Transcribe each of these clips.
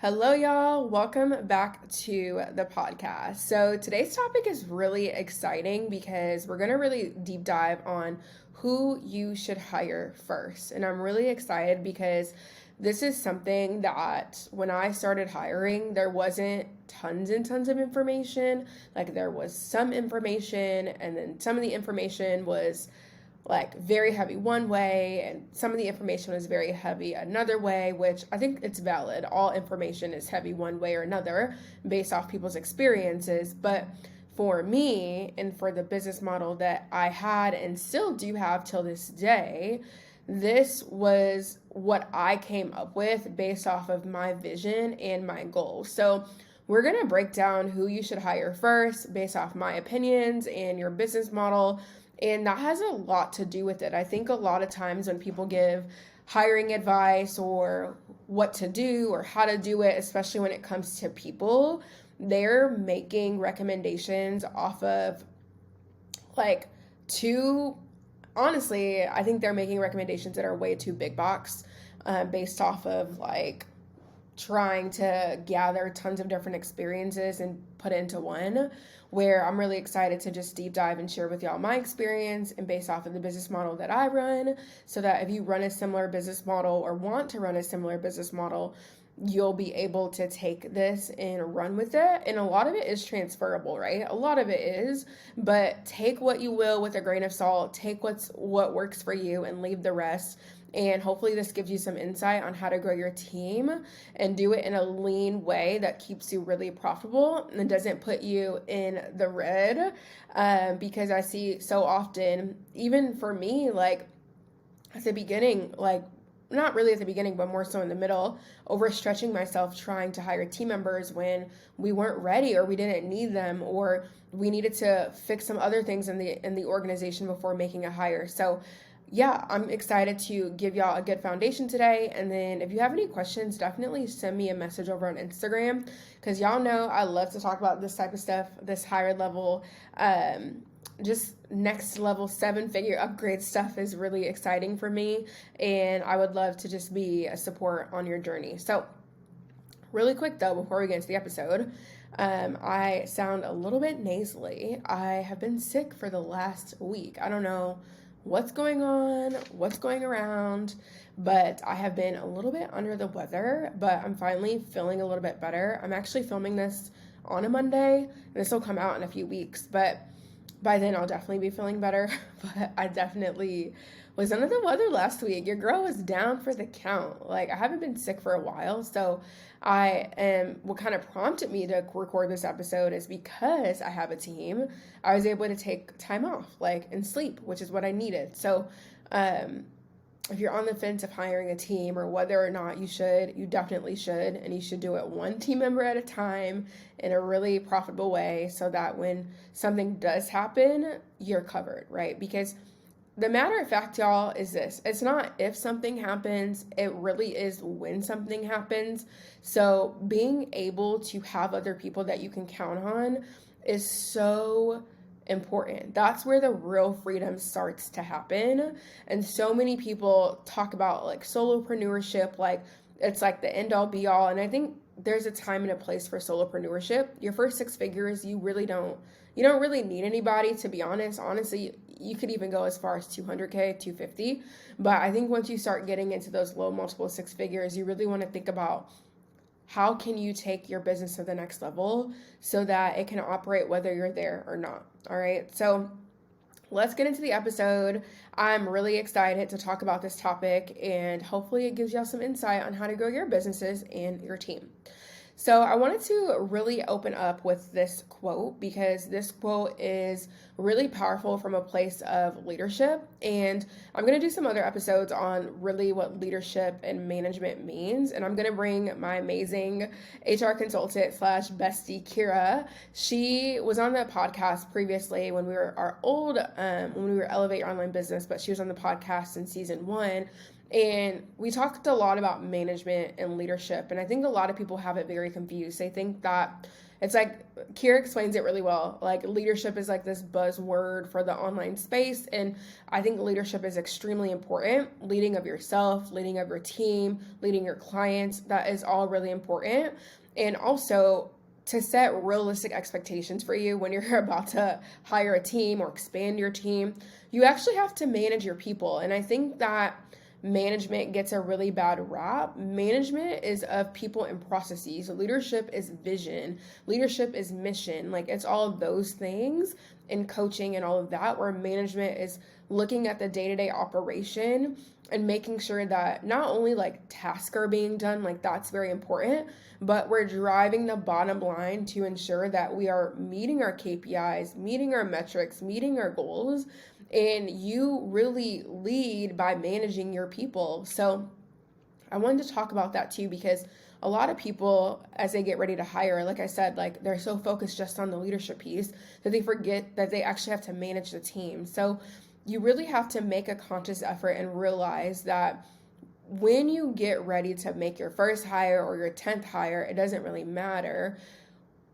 Hello, y'all. Welcome back to the podcast. So, today's topic is really exciting because we're going to really deep dive on who you should hire first. And I'm really excited because this is something that when I started hiring, there wasn't tons and tons of information. Like, there was some information, and then some of the information was like very heavy one way and some of the information was very heavy another way, which I think it's valid. All information is heavy one way or another based off people's experiences. But for me and for the business model that I had and still do have till this day, this was what I came up with based off of my vision and my goals. So we're going to break down who you should hire first based off my opinions and your business model, and that has a lot to do with it. I think a lot of times when people give hiring advice or what to do or how to do it, especially when it comes to people, they're making recommendations off of like too, honestly, I think they're making recommendations that are way too big box, based off of like trying to gather tons of different experiences and put it into one, where I'm really excited to just deep dive and share with y'all my experience and based off of the business model that I run, so that if you run a similar business model or want to run a similar business model, you'll be able to take this and run with it. And a lot of it is transferable, right? A lot of it is, but take what you will with a grain of salt, take what works for you and leave the rest. And hopefully this gives you some insight on how to grow your team and do it in a lean way that keeps you really profitable and doesn't put you in the red. Because I see so often, even for me, like at the beginning, like not really at the beginning, but more so in the middle, overstretching myself trying to hire team members when we weren't ready or we didn't need them or we needed to fix some other things in the organization before making a hire. So yeah, I'm excited to give y'all a good foundation today. And then if you have any questions, definitely send me a message over on Instagram, because y'all know I love to talk about this type of stuff, this higher level, just next level 7-figure upgrade stuff is really exciting for me. And I would love to just be a support on your journey. So really quick though, before we get into the episode, I sound a little bit nasally. I have been sick for the last week. I don't know what's going on, what's going around, but I have been a little bit under the weather, but I'm finally feeling a little bit better. I'm actually filming this on a Monday, and this will come out in a few weeks, but by then I'll definitely be feeling better. But I definitely was under the weather last week. Your girl was down for the count. Like, I haven't been sick for a while, so what kind of prompted me to record this episode is because I have a team. I was able to take time off, like, and sleep, which is what I needed. So, if you're on the fence of hiring a team or whether or not you should, you definitely should. And you should do it one team member at a time in a really profitable way so that when something does happen, you're covered, right? Because the matter of fact, y'all, is this. It's not if something happens, it really is when something happens. So being able to have other people that you can count on is so important. That's where the real freedom starts to happen. And so many people talk about like solopreneurship, like it's like the end all be all. And I think there's a time and a place for solopreneurship. Your first 6 figures, you don't really need anybody, to be honest. Honestly, you could even go as far as 200K, 250. But I think once you start getting into those low multiple 6 figures, you really want to think about how can you take your business to the next level so that it can operate whether you're there or not. All right. So let's get into the episode. I'm really excited to talk about this topic, and hopefully it gives y'all some insight on how to grow your businesses and your team. So I wanted to really open up with this quote because this quote is really powerful from a place of leadership. And I'm going to do some other episodes on really what leadership and management means. And I'm going to bring my amazing HR consultant / bestie, Kira. She was on the podcast previously when we were when we were Elevate Your Online Business, but she was on the podcast in season 1. And we talked a lot about management and leadership, and I think a lot of people have it very confused. They think that it's like Kira explains it really well. Like leadership is like this buzzword for the online space, and I think leadership is extremely important. Leading of yourself, leading of your team, leading your clients, that is all really important. And also to set realistic expectations for you when you're about to hire a team or expand your team, you actually have to manage your people. And I think that management gets a really bad rap. Management is of people and processes. Leadership is vision. Leadership is mission. Like it's all of those things in coaching and all of that, where management is looking at the day-to-day operation and making sure that not only like tasks are being done, like that's very important, but we're driving the bottom line to ensure that we are meeting our KPIs, meeting our metrics, meeting our goals. And you really lead by managing your people. So I wanted to talk about that too, because a lot of people, as they get ready to hire, like I said, like they're so focused just on the leadership piece that they forget that they actually have to manage the team. So you really have to make a conscious effort and realize that when you get ready to make your first hire or your 10th hire, it doesn't really matter.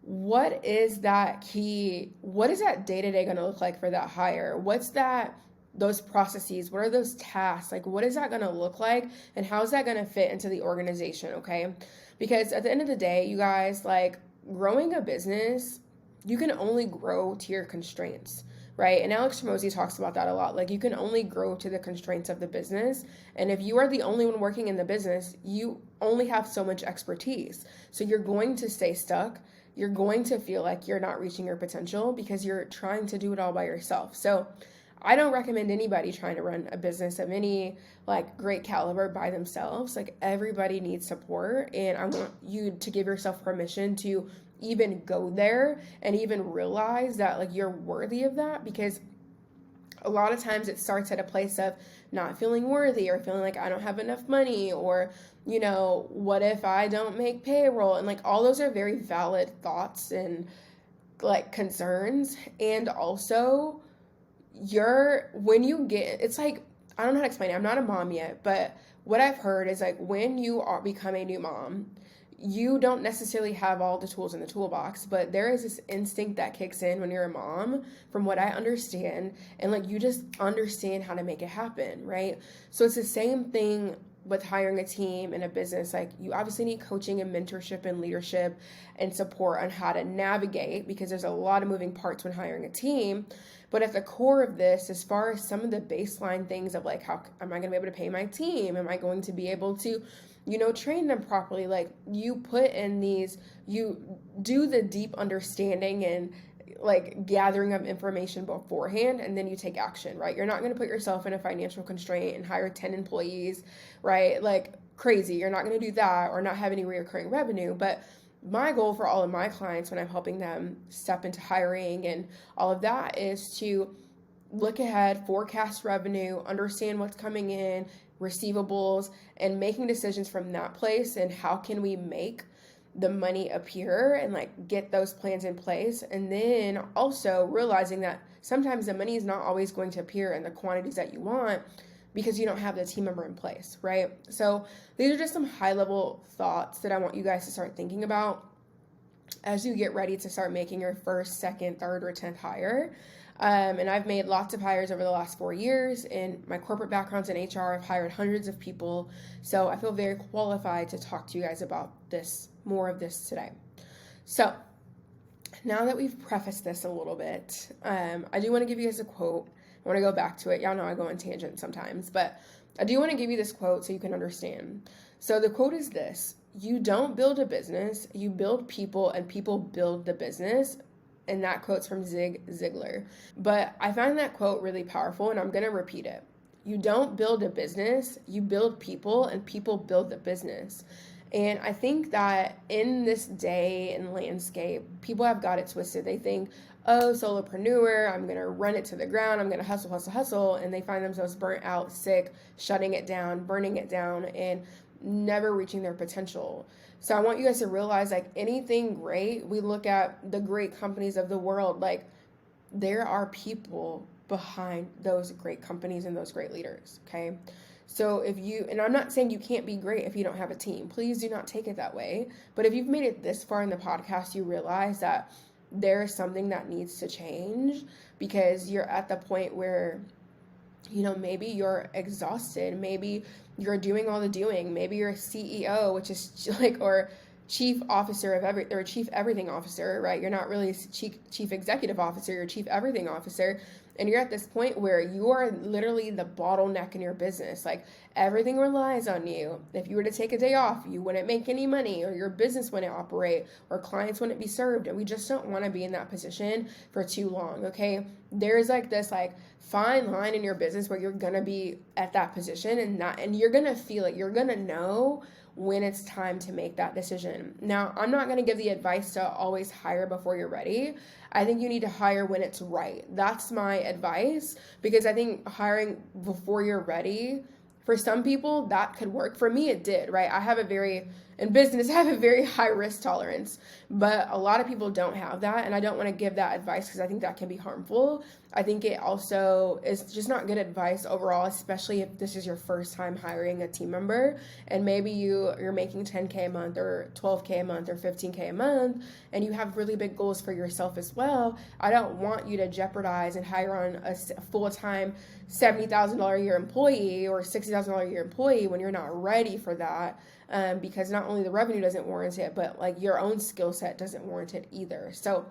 What is that key? What is that day to day going to look like for that hire? What's that, those processes? What are those tasks? Like, what is that going to look like? And how is that going to fit into the organization? Okay. Because at the end of the day, you guys, like growing a business, you can only grow to your constraints, right? And Alex Hormozy talks about that a lot. Like, you can only grow to the constraints of the business. And if you are the only one working in the business, you only have so much expertise. So you're going to stay stuck. You're going to feel like you're not reaching your potential because you're trying to do it all by yourself. So I don't recommend anybody trying to run a business of any like great caliber by themselves. Like everybody needs support, and I want you to give yourself permission to even go there and even realize that like you're worthy of that, because a lot of times it starts at a place of not feeling worthy or feeling like I don't have enough money, or what if I don't make payroll? And like all those are very valid thoughts and like concerns. And also when you get, it's like, I don't know how to explain it. I'm not a mom yet, but what I've heard is like when you become a new mom, you don't necessarily have all the tools in the toolbox, but there is this instinct that kicks in when you're a mom, from what I understand, and like you just understand how to make it happen, right? So it's the same thing with hiring a team in a business. Like you obviously need coaching and mentorship and leadership and support on how to navigate, because there's a lot of moving parts when hiring a team. But at the core of this, as far as some of the baseline things of like, how am I going to be able to pay my team? Am I going to be able to train them properly? Like you do the deep understanding and like gathering of information beforehand, and then you take action, right? You're not going to put yourself in a financial constraint and hire 10 employees, right? Like crazy. You're not going to do that or not have any recurring revenue. But my goal for all of my clients when I'm helping them step into hiring and all of that is to look ahead, forecast revenue, understand what's coming in, receivables, and making decisions from that place, and how can we make the money appear and like get those plans in place. And then also realizing that sometimes the money is not always going to appear in the quantities that you want because you don't have the team member in place, right? So these are just some high level thoughts that I want you guys to start thinking about as you get ready to start making your first, second, third, or 10th hire. And I've made lots of hires over the last 4 years. In my corporate background's in HR, I've hired hundreds of people. So I feel very qualified to talk to you guys about more of this today. So now that we've prefaced this a little bit, I do want to give you guys a quote. I want to go back to it. Y'all know I go on tangents sometimes, but I do want to give you this quote so you can understand. So the quote is this: you don't build a business, you build people, and people build the business. And that quote's from Zig Ziglar. But I find that quote really powerful, and I'm going to repeat it. You don't build a business, you build people, and people build the business. And I think that in this day and landscape, people have got it twisted. They think, oh, solopreneur, I'm going to run it to the ground, I'm going to hustle, hustle, hustle. And they find themselves burnt out, sick, shutting it down, burning it down, and never reaching their potential. So I want you guys to realize, like anything great, we look at the great companies of the world, like there are people behind those great companies and those great leaders, okay? So and I'm not saying you can't be great if you don't have a team. Please do not take it that way. But if you've made it this far in the podcast, you realize that there is something that needs to change because you're at the point where, maybe you're exhausted. Maybe you're doing all the doing. Maybe you're a CEO, which is like, or chief officer or chief everything officer, right? You're not really a chief executive officer, you're chief everything officer. And you're at this point where you are literally the bottleneck in your business. Like everything relies on you. If you were to take a day off, you wouldn't make any money, or your business wouldn't operate, or clients wouldn't be served. And we just don't want to be in that position for too long, okay? There's like this fine line in your business where you're gonna be at that position and you're gonna feel it. You're gonna know when it's time to make that decision. Now, I'm not going to give the advice to always hire before you're ready. I think you need to hire when it's right. That's my advice, because I think hiring before you're ready, for some people, that could work. For me, it did, right? In business, I have a very high risk tolerance, but a lot of people don't have that. And I don't want to give that advice because I think that can be harmful. I think it also is just not good advice overall, especially if this is your first time hiring a team member and maybe you're making 10K a month or 12K a month or 15K a month and you have really big goals for yourself as well. I don't want you to jeopardize and hire on a full-time $70,000 a year employee or $60,000 a year employee when you're not ready for that. Because not only the revenue doesn't warrant it, but like your own skill set doesn't warrant it either. So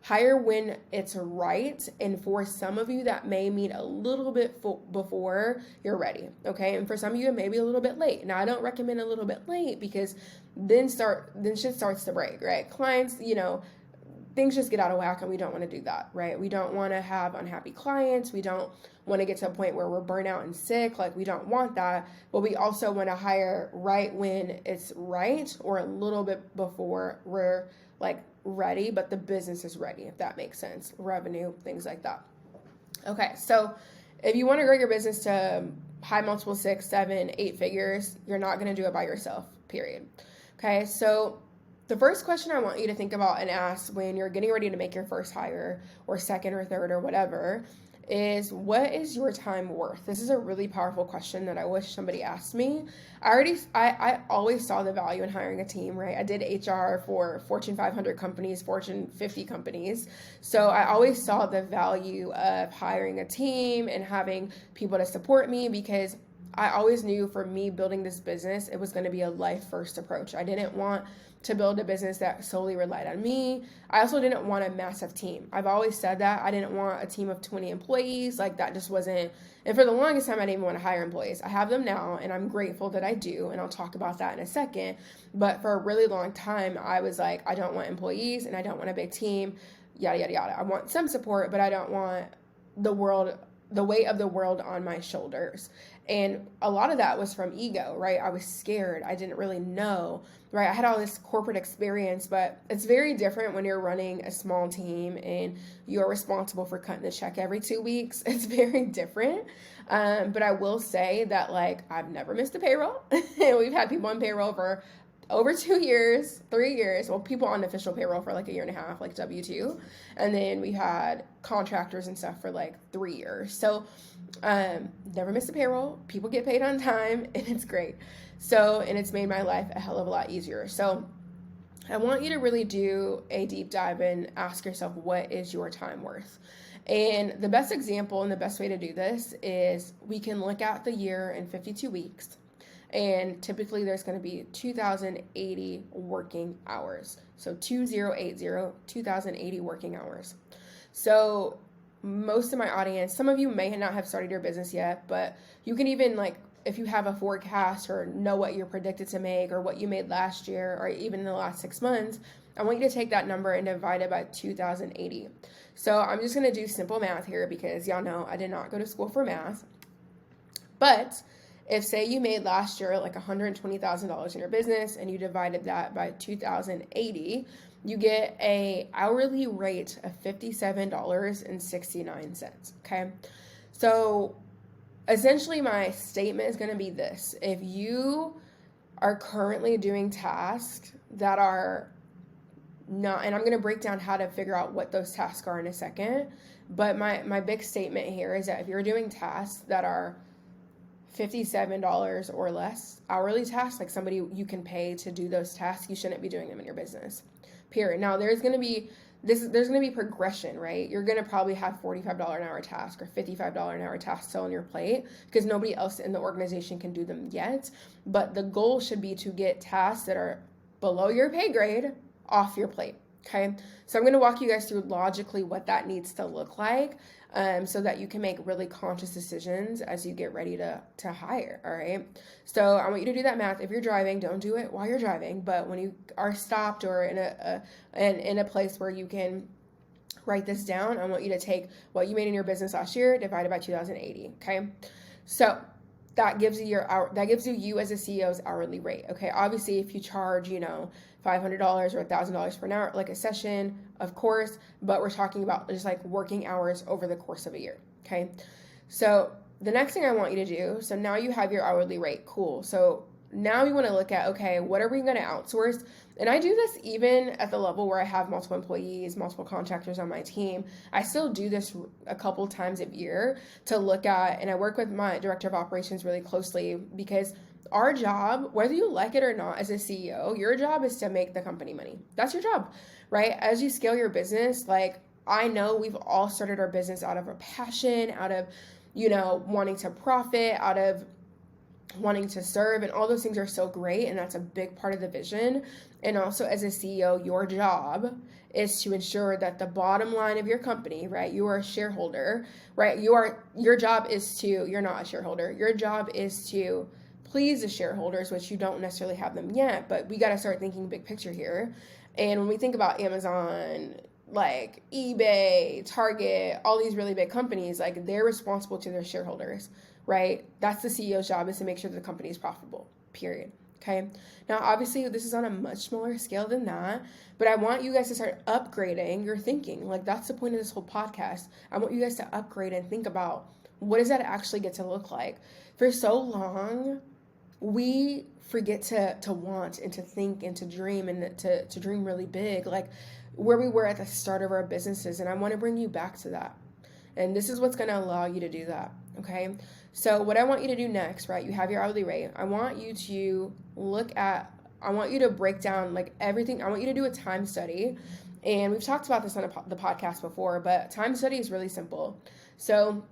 hire when it's right. And for some of you, that may mean a little bit before you're ready. Okay. And for some of you, it may be a little bit late. Now, I don't recommend a little bit late because then shit starts to break, right? Clients, things just get out of whack and we don't want to do that, right? We don't want to have unhappy clients. We don't want to get to a point where we're burnt out and sick. Like we don't want that, but we also want to hire right when it's right or a little bit before we're like ready, but the business is ready, if that makes sense. Revenue, things like that. Okay. So if you want to grow your business to high multiple 6, 7, 8 figures, you're not going to do it by yourself, period. Okay. So the first question I want you to think about and ask when you're getting ready to make your first hire or second or third or whatever is, what is your time worth? This is a really powerful question that I wish somebody asked me. I always saw the value in hiring a team, right? I did HR for Fortune 500 companies, Fortune 50 companies. So I always saw the value of hiring a team and having people to support me, because I always knew for me building this business, it was going to be a life first approach. I didn't want to build a business that solely relied on me. I also didn't want a massive team. I've always said that. I didn't want a team of 20 employees. Like that just wasn't, and for the longest time, I didn't even want to hire employees. I have them now and I'm grateful that I do. And I'll talk about that in a second. But for a really long time, I was like, I don't want employees and I don't want a big team, yada, yada, yada. I want some support, but I don't want the weight of the world on my shoulders. And a lot of that was from ego, right? I was scared. I didn't really know, right? I had all this corporate experience, but it's very different when you're running a small team and you're responsible for cutting the check every 2 weeks. It's very different. But I will say that I've never missed a payroll. We've had people on payroll for over 2 years, 3 years. Well, people on official payroll for a year and a half, W-2. And then we had contractors and stuff for 3 years. So never missed a payroll. People get paid on time and it's great. So, and it's made my life a hell of a lot easier. So I want you to really do a deep dive and ask yourself, what is your time worth? And the best example and the best way to do this is we can look at the year in 52 weeks. And typically there's going to be 2,080 working hours. So 2,080 working hours. So most of my audience, some of you may not have started your business yet, but you can even if you have a forecast or know what you're predicted to make or what you made last year or even in the last 6 months, I want you to take that number and divide it by 2,080. So I'm just going to do simple math here because y'all know I did not go to school for math. But if say you made last year $120,000 in your business and you divided that by 2,080, you get a hourly rate of $57.69. Okay. So essentially my statement is going to be this. If you are currently doing tasks that are not, and I'm going to break down how to figure out what those tasks are in a second. But my big statement here is that if you're doing tasks that are $57 or less hourly tasks, like somebody you can pay to do those tasks, you shouldn't be doing them in your business. Period. Now there's going to be progression, right? You're going to probably have $45 an hour task or $55 an hour tasks still on your plate because nobody else in the organization can do them yet. But the goal should be to get tasks that are below your pay grade off your plate. Okay, so I'm going to walk you guys through logically what that needs to look like, so that you can make really conscious decisions as you get ready to hire. All right, so I want you to do that math. If you're driving, don't do it while you're driving, but when you are stopped or in a place where you can write this down, I want you to take what you made in your business last year divided by 2080. Okay, so that gives you as a CEO's hourly rate. Okay, obviously if you charge, $500 or $1,000 for an hour, like a session, of course, but we're talking about just like working hours over the course of a year. Okay, so the next thing I want you to do, so now you have your hourly rate, cool. So now you want to look at, okay, what are we going to outsource? And I do this even at the level where I have multiple employees, multiple contractors on my team. I still do this a couple times a year to look at, and I work with my director of operations really closely because our job, whether you like it or not as a CEO, your job is to make the company money. That's your job, right? As you scale your business, like I know we've all started our business out of a passion, out of, wanting to profit, out of wanting to serve, and all those things are so great, and that's a big part of the vision. And also as a CEO, your job is to ensure that the bottom line of your company, right? You are a shareholder, right? Your job is to, you're not a shareholder. Your job is to please the shareholders, which you don't necessarily have them yet, but we got to start thinking big picture here. And when we think about Amazon, like eBay, Target, all these really big companies, like they're responsible to their shareholders, right? That's the CEO's job, is to make sure that the company is profitable, period. Okay. Now, obviously, this is on a much smaller scale than that, but I want you guys to start upgrading your thinking. Like, that's the point of this whole podcast. I want you guys to upgrade and think about, what does that actually get to look like? For so long, we forget to want and to think and to dream, and to dream really big, like where we were at the start of our businesses. And I want to bring you back to that. And this is what's going to allow you to do that. Okay. So what I want you to do next, right? You have your hourly rate. I want you to break down like everything. I want you to do a time study. And we've talked about this on the podcast before, but time study is really simple. So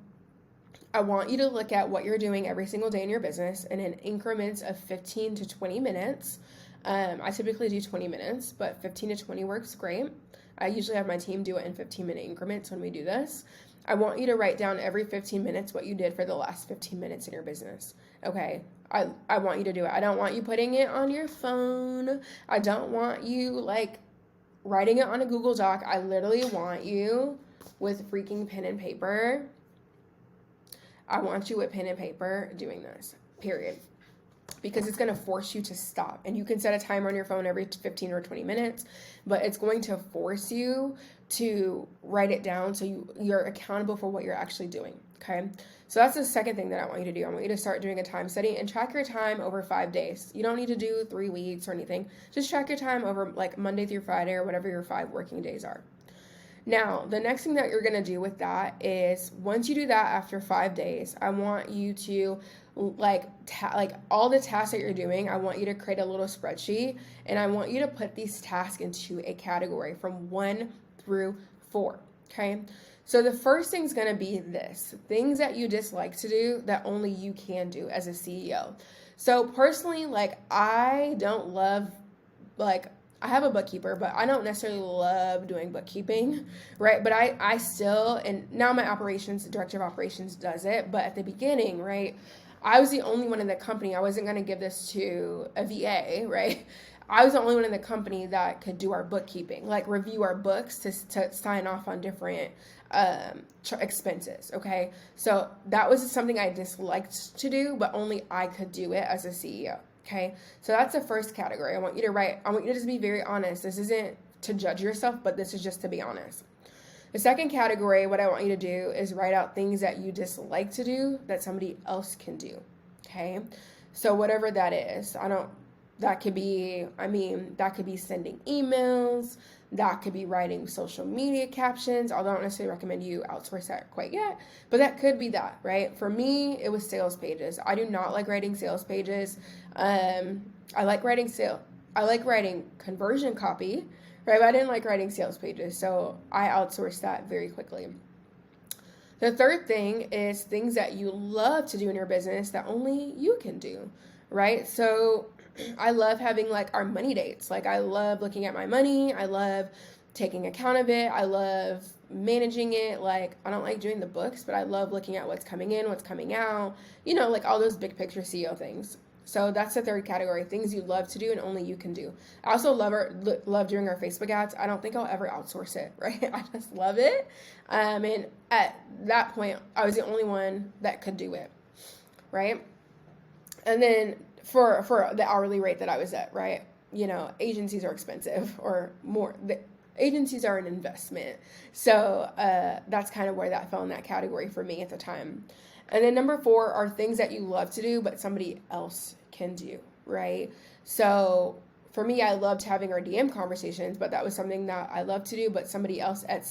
I want you to look at what you're doing every single day in your business and in increments of 15 to 20 minutes. I typically do 20 minutes, but 15 to 20 works great. I usually have my team do it in 15-minute increments when we do this. I want you to write down every 15 minutes what you did for the last 15 minutes in your business. Okay, I want you to do it. I don't want you putting it on your phone. I don't want you like writing it on a Google Doc. I literally want you with freaking pen and paper. I want you with pen and paper doing this, period. Because it's going to force you to stop. And you can set a timer on your phone every 15 or 20 minutes, but it's going to force you to write it down so you're accountable for what you're actually doing, okay? So that's the second thing that I want you to do. I want you to start doing a time study and track your time over 5 days. You don't need to do 3 weeks or anything. Just track your time over like Monday through Friday or whatever your 5 working days are. Now, the next thing that you're going to do with that is once you do that after 5 days, I want you to like all the tasks that you're doing, I want you to create a little spreadsheet, and I want you to put these tasks into a category from 1 through 4, okay? So the first thing's going to be this, things that you dislike to do that only you can do as a CEO. So personally, like I don't love, like I have a bookkeeper, but I don't necessarily love doing bookkeeping, right? But I still, and now my director of operations does it, but at the beginning, right, I was the only one in the company. I wasn't going to give this to a VA, right? I was the only one in the company that could do our bookkeeping, like review our books to sign off on different expenses, okay? So that was something I disliked to do, but only I could do it as a CEO, okay? So that's the first category. I want you to just be very honest. This isn't to judge yourself, but this is just to be honest. The second category, what I want you to do is write out things that you dislike to do that somebody else can do, okay? So whatever that is, that could be sending emails, that could be writing social media captions, although I don't necessarily recommend you outsource that quite yet, but that could be that, right? For me, it was sales pages. I do not like writing sales pages. I like writing conversion copy, right? But I didn't like writing sales pages, so I outsourced that very quickly. The third thing is things that you love to do in your business that only you can do, right? So I love having like our money dates. Like I love looking at my money. I love taking account of it. I love managing it. Like I don't like doing the books, but I love looking at what's coming in, what's coming out, like all those big picture CEO things. So that's the third category, things you love to do and only you can do. I also love doing our Facebook ads. I don't think I'll ever outsource it, right? I just love it. And at that point, I was the only one that could do it, right? And then for the hourly rate that I was at, right? Agencies are expensive, or more. Agencies are an investment. So that's kind of where that fell in that category for me at the time. And then number 4 are things that you love to do, but somebody else can do, right? So for me, I loved having our DM conversations, but that was something that I loved to do, but somebody else at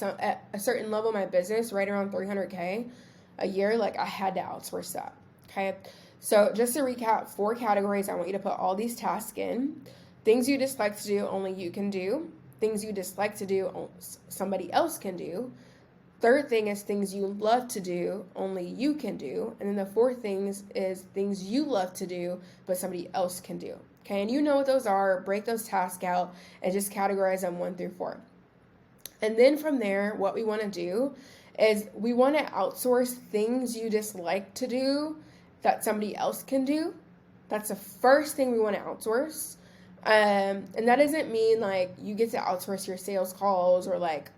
a certain level of my business, right around $300K a year, like I had to outsource that, okay? So just to recap, 4 categories, I want you to put all these tasks in. Things you dislike to do, only you can do. Things you dislike to do, somebody else can do. Third thing is things you love to do, only you can do. And then the 4th things is things you love to do, but somebody else can do. Okay, and you know what those are. Break those tasks out and just categorize them 1 through 4. And then from there, what we want to do is we want to outsource things you dislike to do that somebody else can do. That's the first thing we want to outsource. And that doesn't mean like you get to outsource your sales calls or like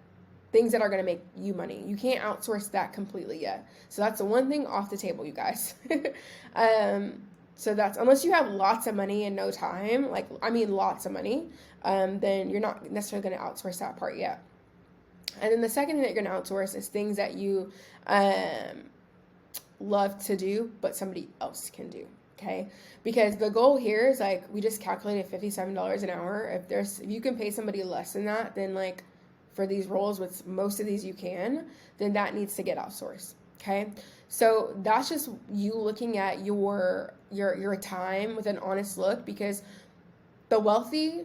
things that are going to make you money. You can't outsource that completely yet. So that's the one thing off the table, you guys. So that's, unless you have lots of money and no time, lots of money, then you're not necessarily going to outsource that part yet. And then the second thing that you're going to outsource is things that you love to do, but somebody else can do. Okay, because the goal here is like we just calculated $57 an hour. If you can pay somebody less than that, then like for these roles, with most of these you can, then that needs to get outsourced. Okay, so that's just you looking at your time with an honest look, because the wealthy,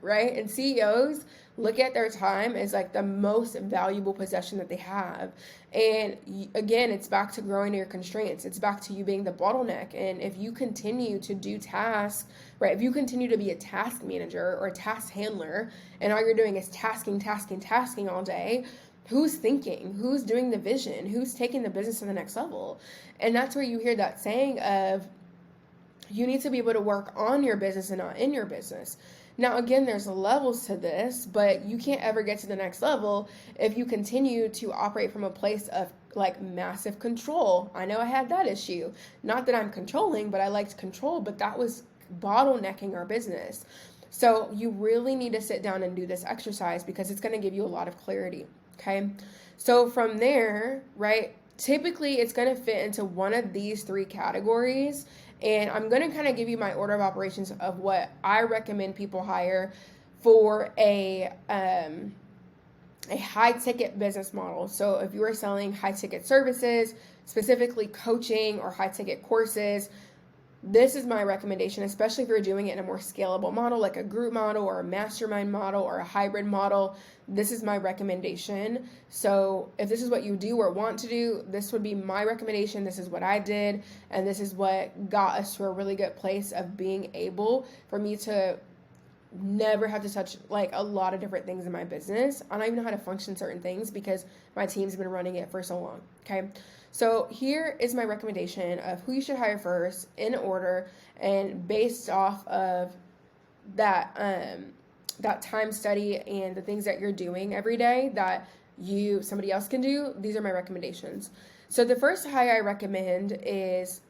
right, and CEOs look at their time as like the most valuable possession that they have. And again, it's back to growing your constraints. It's back to you being the bottleneck. And if you continue to do tasks, right, if you continue to be a task manager or a task handler, and all you're doing is tasking all day, who's thinking? Who's doing the vision? Who's taking the business to the next level? And that's where you hear that saying of you need to be able to work on your business and not in your business. Now, again, there's levels to this, but you can't ever get to the next level if you continue to operate from a place of like massive control. I know I had that issue. Not that I'm controlling, but I liked control, but that was bottlenecking our business. So you really need to sit down and do this exercise because it's going to give you a lot of clarity. Okay. So from there, right, typically it's going to fit into one of these 3 categories. And I'm going to kind of give you my order of operations of what I recommend people hire for a high ticket business model. So if you are selling high ticket services, specifically coaching or high ticket courses, this is my recommendation, especially if you're doing it in a more scalable model, like a group model or a mastermind model or a hybrid model. This is my recommendation. So if this is what you do or want to do, this would be my recommendation. This is what I did. And this is what got us to a really good place of being able for me to never have to touch like a lot of different things in my business. I don't even know how to function certain things because my team's been running it for so long. Okay. So here is my recommendation of who you should hire first in order, and based off of that that time study and the things that you're doing every day that somebody else can do. These are my recommendations. So the first hire I recommend is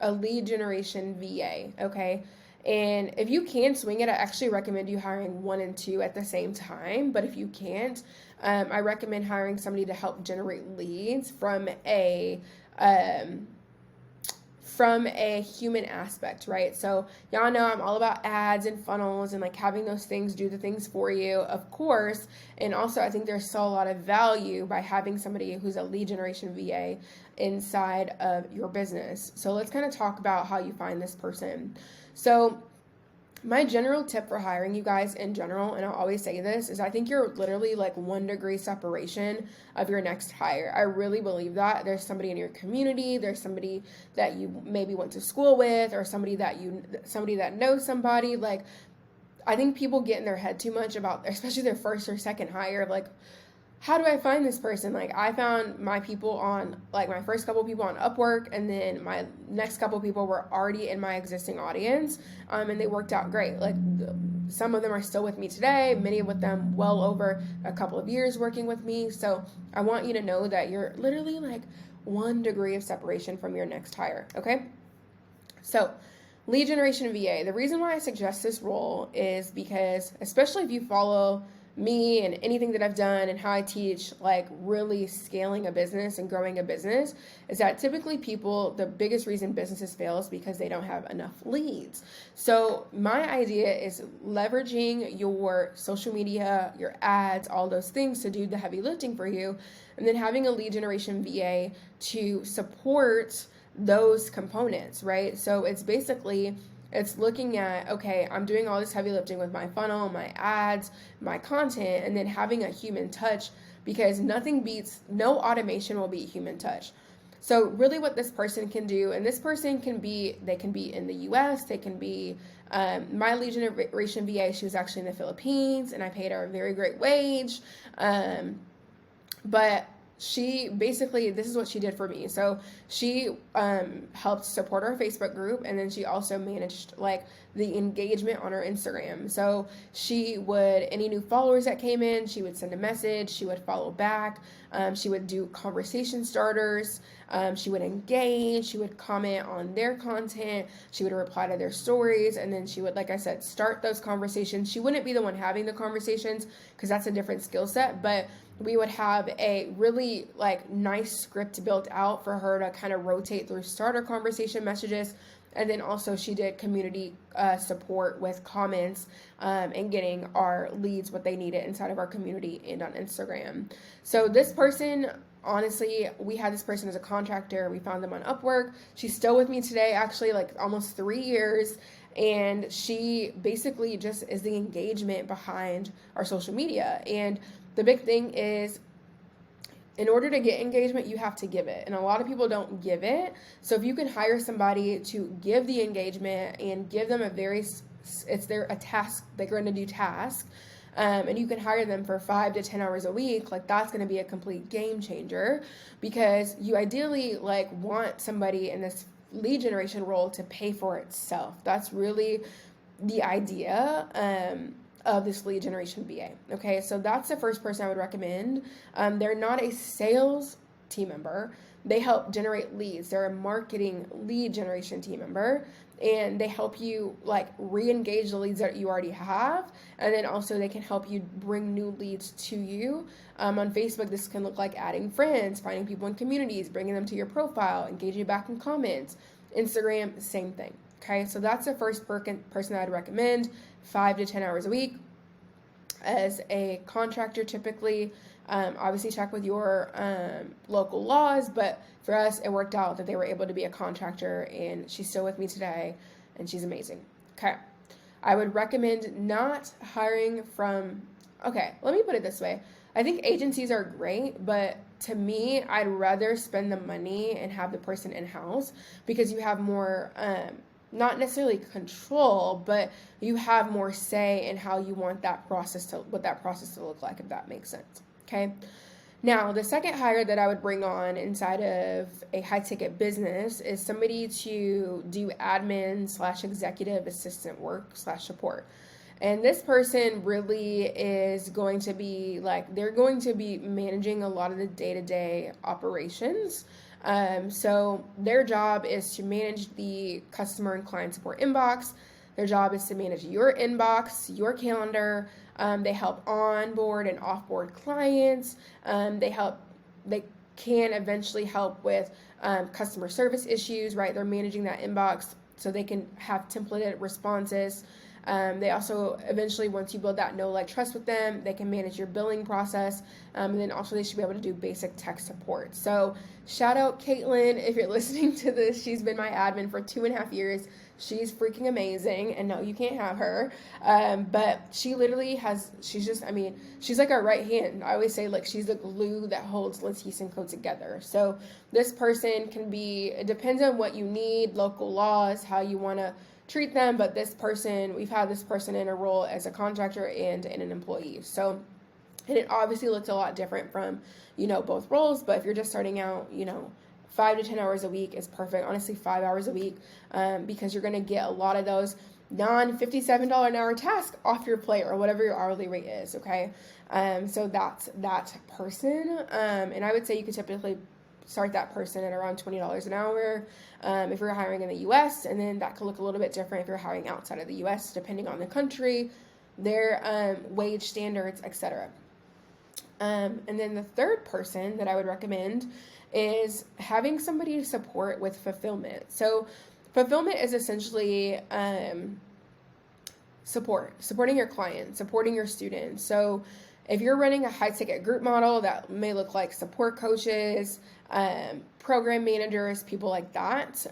a lead generation VA. Okay. And if you can swing it, I actually recommend you hiring 1 and 2 at the same time. But if you can't, I recommend hiring somebody to help generate leads from from a human aspect, right? So y'all know I'm all about ads and funnels and like having those things do the things for you, of course. And also I think there's still a lot of value by having somebody who's a lead generation VA inside of your business. So let's kind of talk about how you find this person. So my general tip for hiring you guys in general, and I'll always say this, is I think you're literally like 1 degree separation of your next hire. I really believe that. There's somebody in your community, there's somebody that you maybe went to school with, or somebody that knows somebody. Like, I think people get in their head too much about, especially their first or second hire, like, how do I find this person? Like, I found my people on, like, my first couple people on Upwork, and then my next couple people were already in my existing audience, and they worked out great. Like, some of them are still with me today, many of them well over a couple of years working with me. So I want you to know that you're literally like 1 degree of separation from your next hire, okay? So lead generation VA, the reason why I suggest this role is because, especially if you follow me and anything that I've done and how I teach, like really scaling a business and growing a business, is that typically the biggest reason businesses fail is because they don't have enough leads. So my idea is leveraging your social media, your ads, all those things to do the heavy lifting for you, and then having a lead generation VA to support those components, right? So it's looking at, okay, I'm doing all this heavy lifting with my funnel, my ads, my content, and then having a human touch, because no automation will beat human touch. So really what this person can do, and this person they can be in the US, they can be, my lead generation VA, she was actually in the Philippines, and I paid her a very great wage. But she basically, this is what she did for me. So she helped support our Facebook group, and then she also managed like the engagement on her Instagram. So any new followers that came in, she would send a message, she would follow back, she would do conversation starters, she would engage, she would comment on their content, she would reply to their stories, and then she would, like I said, start those conversations. She wouldn't be the one having the conversations because that's a different skill set, but we would have a really like nice script built out for her to kind of rotate through starter conversation messages. And then also she did community support with comments and getting our leads what they needed inside of our community and on Instagram. So this person, honestly, we had this person as a contractor. We found them on Upwork. She's still with me today, actually, like almost 3 years. And she basically just is the engagement behind our social media. And the big thing is, in order to get engagement, you have to give it. And a lot of people don't give it. So if you can hire somebody to give the engagement and give them a task, they're going to do task, and you can hire them for 5 to 10 hours a week, like that's going to be a complete game changer, because you ideally like want somebody in this lead generation role to pay for itself. That's really the idea of this lead generation VA. Okay, so that's the first person I would recommend. They're not a sales team member. They help generate leads. They're a marketing lead generation team member, and they help you like re-engage the leads that you already have, and then also they can help you bring new leads to you. On Facebook, this can look like adding friends, finding people in communities, bringing them to your profile, engaging back in comments. Instagram, same thing. Okay, so that's the first person I'd recommend, 5 to 10 hours a week. As a contractor, typically, obviously check with your local laws, but for us, it worked out that they were able to be a contractor, and she's still with me today, and she's amazing. Okay, I would recommend not hiring let me put it this way. I think agencies are great, but to me, I'd rather spend the money and have the person in-house, because you have more, not necessarily control, but you have more say in how you want what that process to look like, if that makes sense. Okay. Now, the second hire that I would bring on inside of a high-ticket business is somebody to do admin/executive assistant work/support. And this person really is going to be they're going to be managing a lot of the day-to-day operations. So their job is to manage the customer and client support inbox. Their job is to manage your inbox, your calendar. They help onboard and offboard clients. They can eventually help with customer service issues, right? They're managing that inbox so they can have templated responses. They also eventually, once you build that know, like, trust with them, they can manage your billing process. And then also they should be able to do basic tech support. So shout out Caitlin if you're listening to this. She's been my admin for 2.5 years. She's freaking amazing, and no, you can't have her. But she literally she's like our right hand. I always say, like, she's the glue that holds Lattice and Co together. So this person can be, it depends on what you need, local laws, how you want to treat them. But this person, we've had this person in a role as a contractor and in an employee. So, and it obviously looks a lot different from, both roles. But if you're just starting out, 5 to 10 hours a week is perfect. Honestly, 5 hours a week, because you're going to get a lot of those non-$57 an hour tasks off your plate, or whatever your hourly rate is, okay? So that's that person. And I would say you could typically start that person at around $20 an hour if you're hiring in the U.S., and then that could look a little bit different if you're hiring outside of the U.S., depending on the country, their wage standards, etc. And then the third person that I would recommend is having somebody to support with fulfillment. So fulfillment is essentially supporting your clients, supporting your students. So if you're running a high ticket group model, that may look like support coaches, program managers, people like that.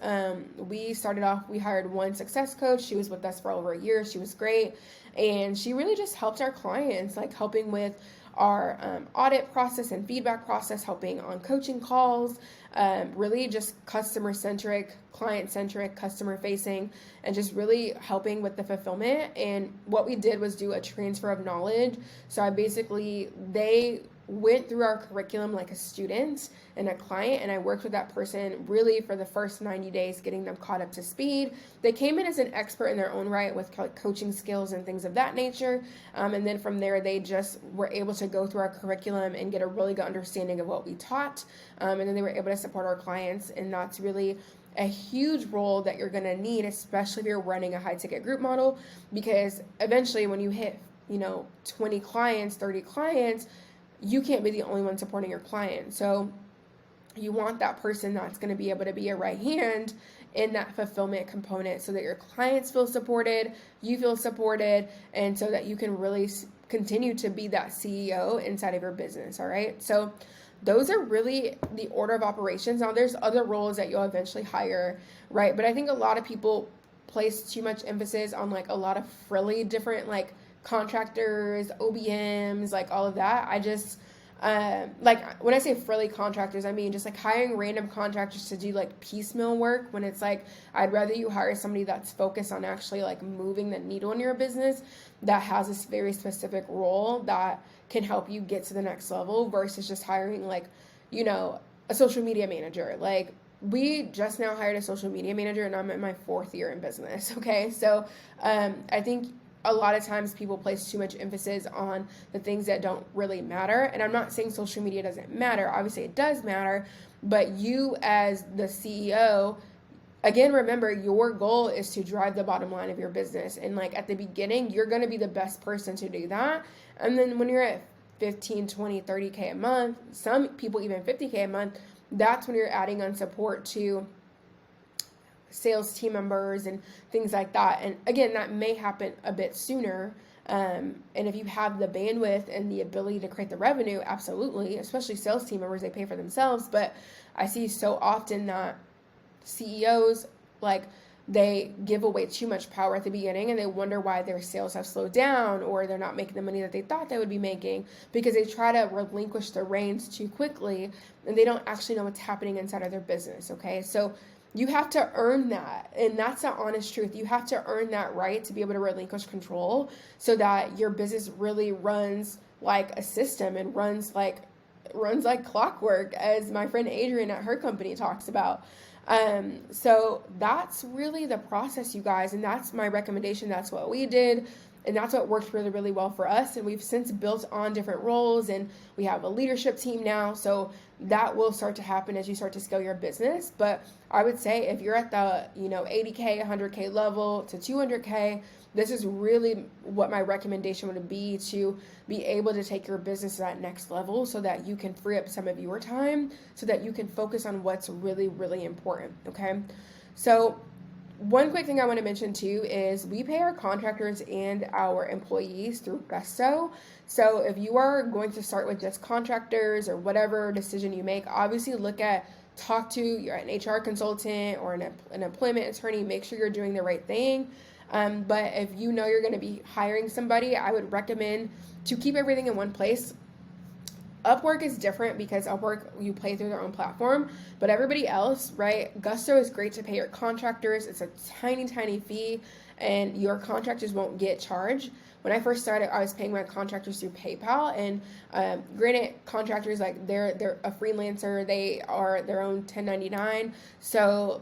We hired one success coach. She was with us for over a year. She was great. And she really just helped our clients, like helping with our audit process and feedback process, helping on coaching calls, really just customer-centric, client-centric, customer-facing, and just really helping with the fulfillment. And what we did was do a transfer of knowledge. So they went through our curriculum like a student and a client, and I worked with that person really for the first 90 days, getting them caught up to speed. They came in as an expert in their own right with coaching skills and things of that nature, and then from there they just were able to go through our curriculum and get a really good understanding of what we taught, and then they were able to support our clients. And that's really a huge role that you're going to need, especially if you're running a high ticket group model, because eventually when you hit 20 clients, 30 clients, you can't be the only one supporting your client. So you want that person that's going to be able to be a right hand in that fulfillment component, so that your clients feel supported, you feel supported, and so that you can really continue to be that CEO inside of your business. All right. So those are really the order of operations. Now there's other roles that you'll eventually hire, right? But I think a lot of people place too much emphasis on like a lot of frilly different like contractors, OBMs, like all of that. I just, like when I say frilly contractors, I mean just like hiring random contractors to do like piecemeal work, when it's like, I'd rather you hire somebody that's focused on actually like moving the needle in your business, that has this very specific role that can help you get to the next level, versus just hiring like, a social media manager. Like, we just now hired a social media manager, and I'm in my 4th year in business. Okay. So, I think a lot of times people place too much emphasis on the things that don't really matter. And I'm not saying social media doesn't matter. Obviously it does matter, but you as the CEO, again, remember, your goal is to drive the bottom line of your business. And like at the beginning, you're going to be the best person to do that. And then when you're at 15, 20, 30K a month, some people even 50K a month, that's when you're adding on support to sales team members and things like that. And again, that may happen a bit sooner. And if you have the bandwidth and the ability to create the revenue, absolutely, especially sales team members, they pay for themselves. But I see so often that CEOs, like, they give away too much power at the beginning, and they wonder why their sales have slowed down, or they're not making the money that they thought they would be making, because they try to relinquish the reins too quickly, and they don't actually know what's happening inside of their business. Okay. So you have to earn that. And that's the honest truth. You have to earn that right to be able to relinquish control, so that your business really runs like a system and runs like clockwork, as my friend Adrienne at her company talks about. So that's really the process, you guys. And that's my recommendation. That's what we did. And that's what worked really, really well for us. And we've since built on different roles, and we have a leadership team now. So that will start to happen as you start to scale your business. But I would say if you're at the, 80K, 100K level to 200K, this is really what my recommendation would be, to be able to take your business to that next level so that you can free up some of your time so that you can focus on what's really, really important. Okay. So one quick thing I want to mention too is we pay our contractors and our employees through Gusto. So if you are going to start with just contractors or whatever decision you make, obviously talk to an HR consultant or an employment attorney. Make sure you're doing the right thing. But if you know you're going to be hiring somebody, I would recommend to keep everything in one place. Upwork is different because Upwork, you pay through their own platform, but everybody else, right? Gusto is great to pay your contractors. It's a tiny, tiny fee, and your contractors won't get charged. When I first started, I was paying my contractors through PayPal, and granted, contractors, like they're a freelancer, they are their own 1099, so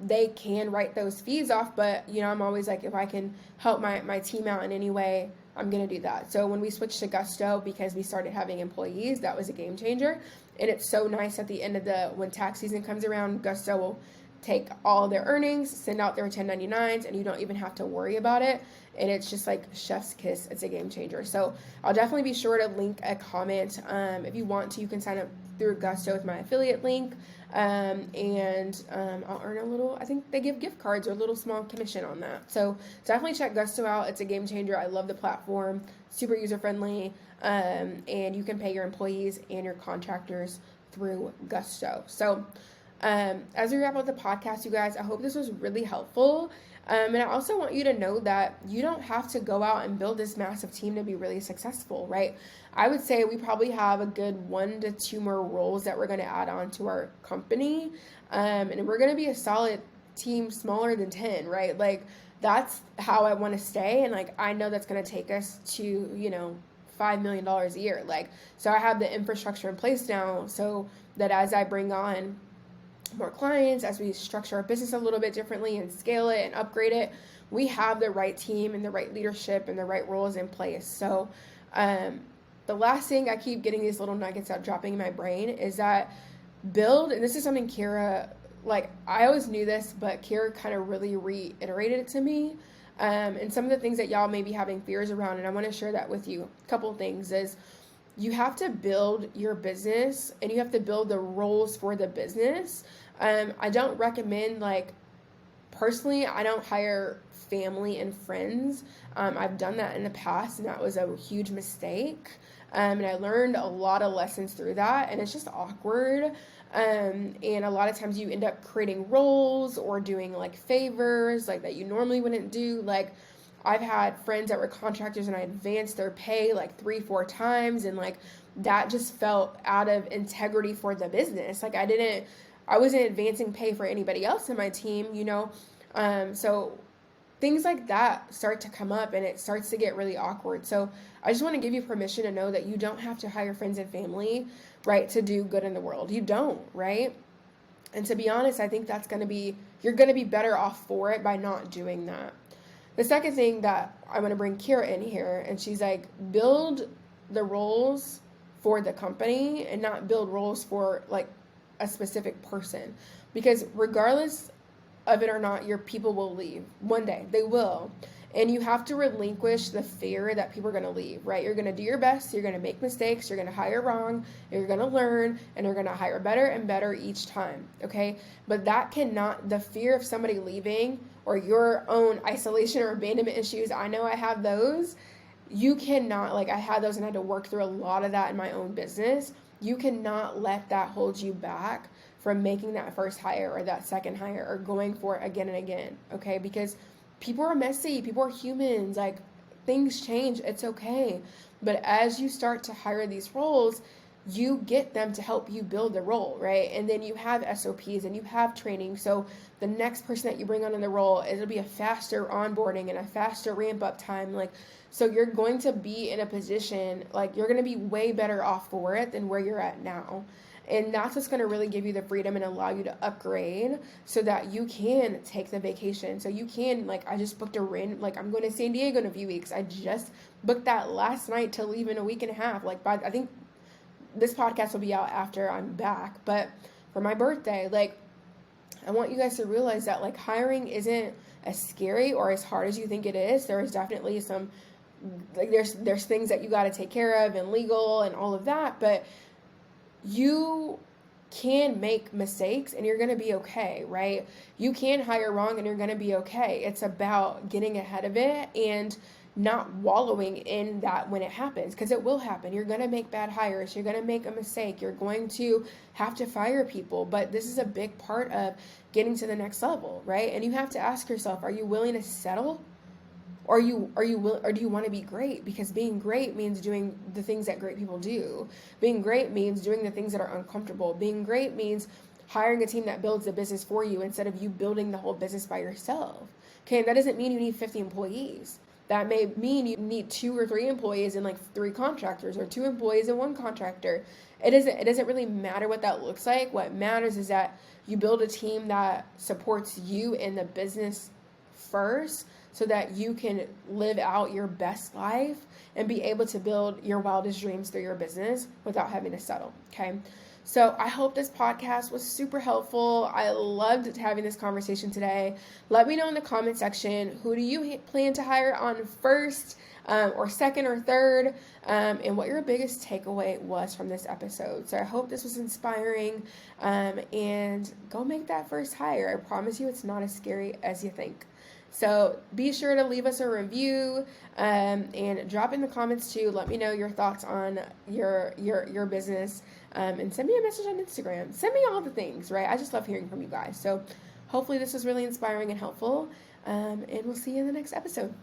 they can write those fees off. But I'm always like, if I can help my team out in any way, I'm going to do that. So when we switched to Gusto, because we started having employees, that was a game changer. And it's so nice at the end of when tax season comes around, Gusto will take all their earnings, send out their 1099s, and you don't even have to worry about it. And it's just like chef's kiss. It's a game changer. So I'll definitely be sure to link a comment. If you want to, you can sign up through Gusto with my affiliate link. And I'll earn a little, I think they give gift cards or a little small commission on that. So definitely check Gusto out. It's a game changer. I love the platform, super user friendly. And you can pay your employees and your contractors through Gusto. So as we wrap up the podcast, you guys, I hope this was really helpful. And I also want you to know that you don't have to go out and build this massive team to be really successful, right? I would say we probably have a good 1 to 2 more roles that we're going to add on to our company. And we're going to be a solid team smaller than 10, right? Like, that's how I want to stay. And like, I know that's going to take us to, $5 million a year. Like, so I have the infrastructure in place now so that as I bring on more clients, as we structure our business a little bit differently and scale it and upgrade it, we have the right team and the right leadership and the right roles in place. So the last thing, I keep getting these little nuggets out dropping in my brain, is that and this is something Kira, like, I always knew this, but Kira kind of really reiterated it to me. And some of the things that y'all may be having fears around, and I want to share that with you. A couple things is, you have to build your business and you have to build the roles for the business. I don't recommend, like, personally, I don't hire family and friends. I've done that in the past, and that was a huge mistake. And I learned a lot of lessons through that, and it's just awkward. And a lot of times you end up creating roles or doing like favors like that you normally wouldn't do. Like, I've had friends that were contractors and I advanced their pay like 3-4 times, and like that just felt out of integrity for the business. Like, I wasn't advancing pay for anybody else in my team, so things like that start to come up and it starts to get really awkward. So I just want to give you permission to know that you don't have to hire friends and family, right, to do good in the world. You don't, right? And to be honest, I think you're going to be better off for it by not doing that. The second thing that I want to bring Kira in here, and she's like, build the roles for the company and not build roles for like a specific person, because regardless of it or not, your people will leave one day. They will. And you have to relinquish the fear that people are going to leave, right? You're going to do your best. You're going to make mistakes. You're going to hire wrong. You're going to learn, and you're going to hire better and better each time, okay? But the fear of somebody leaving or your own isolation or abandonment issues, I know I have those. You cannot, like, I had those and I had to work through a lot of that in my own business. You cannot let that hold you back from making that first hire or that second hire or going for it again and again, okay? Because people are messy. People are humans. Like, things change. It's okay. But as you start to hire these roles, you get them to help you build the role, right? And then you have SOPs and you have training. So the next person that you bring on in the role, it'll be a faster onboarding and a faster ramp up time. Like, so you're going to be in a position, like, you're going to be way better off for it than where you're at now. And that's what's going to really give you the freedom and allow you to upgrade so that you can take the vacation. So you can, like, I just booked I'm going to San Diego in a few weeks. I just booked that last night to leave in a week and a half. Like, I think this podcast will be out after I'm back. But for my birthday, like, I want you guys to realize that, like, hiring isn't as scary or as hard as you think it is. There is definitely some, like, there's things that you got to take care of and legal and all of that, but you can make mistakes and you're going to be okay, right? You can hire wrong and you're going to be okay. It's about getting ahead of it and not wallowing in that when it happens, because it will happen. You're going to make bad hires. You're going to make a mistake. You're going to have to fire people, but this is a big part of getting to the next level, right? And you have to ask yourself, are you willing to settle? Or do you want to be great? Because being great means doing the things that great people do. Being great means doing the things that are uncomfortable. Being great means hiring a team that builds the business for you instead of you building the whole business by yourself. Okay, that doesn't mean you need 50 employees. That may mean you need 2 or 3 employees and like 3 contractors, or 2 employees and 1 contractor. It doesn't really matter what that looks like. What matters is that you build a team that supports you in the business first, so that you can live out your best life and be able to build your wildest dreams through your business without having to settle, okay? So I hope this podcast was super helpful. I loved having this conversation today. Let me know in the comment section, who do you plan to hire on first or second or third, and what your biggest takeaway was from this episode. So I hope this was inspiring, and go make that first hire. I promise you it's not as scary as you think. So be sure to leave us a review, and drop in the comments too. Let me know your thoughts on your business, and send me a message on Instagram. Send me all the things, right? I just love hearing from you guys. So hopefully this was really inspiring and helpful, and we'll see you in the next episode.